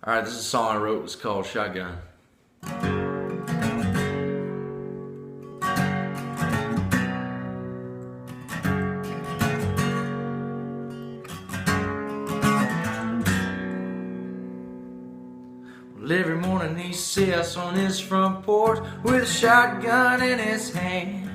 Alright, this is a song I wrote. It's called Shotgun. Well, every morning he sits on his front porch with a shotgun in his hand.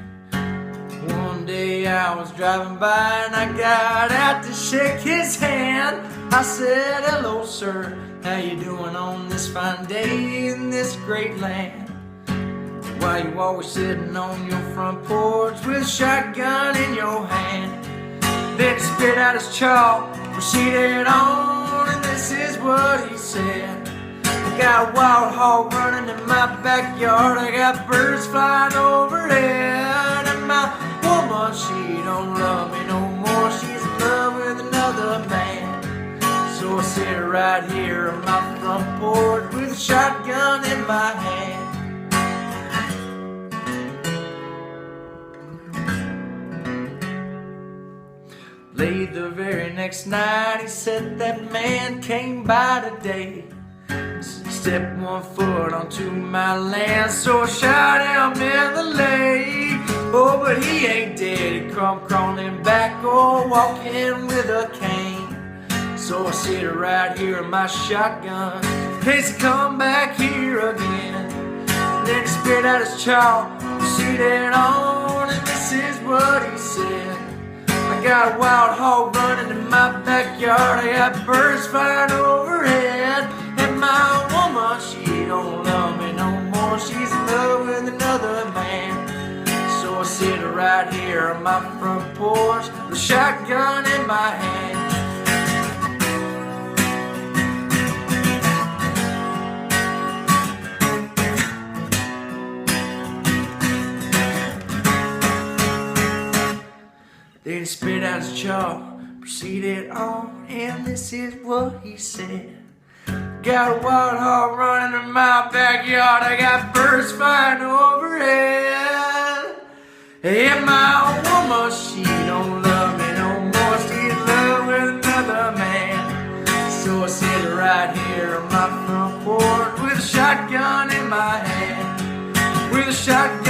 One day I was driving by and I got out to shake his hand. I said, "Hello, sir, how you doing on this fine day in this great land? Why you always sitting on your front porch with a shotgun in your hand?" Then he spit out his chalk, proceeded on, and this is what he said. "I got a wild hog running in my backyard, I got birds flying overhead, and my woman, she don't love me no more, she's in love with another man. So I sit right here on my front porch with a shotgun in my hand." Late the very next night, he said that man came by today. Stepped 1 foot onto my land, so I shot him in the leg. Oh, but he ain't dead, he come crawling back, oh, walking with a cane. So I sit right here in my shotgun, in case he come back here again. And then he spit out his chalk, proceeded on, and this is what he said. "I got a wild hog running in my backyard, I got birds flying overhead, and my woman, she don't love me no more, she's in love with another man. So I sit right here on my front porch with a shotgun in my hand." Then he spit out his chalk, proceeded on, and this is what he said. "Got a wild hog running in my backyard, I got birds flying overhead, and my woman, she don't love me no more, she's in love with another man. So I sit right here on my front porch with a shotgun in my hand, with a shotgun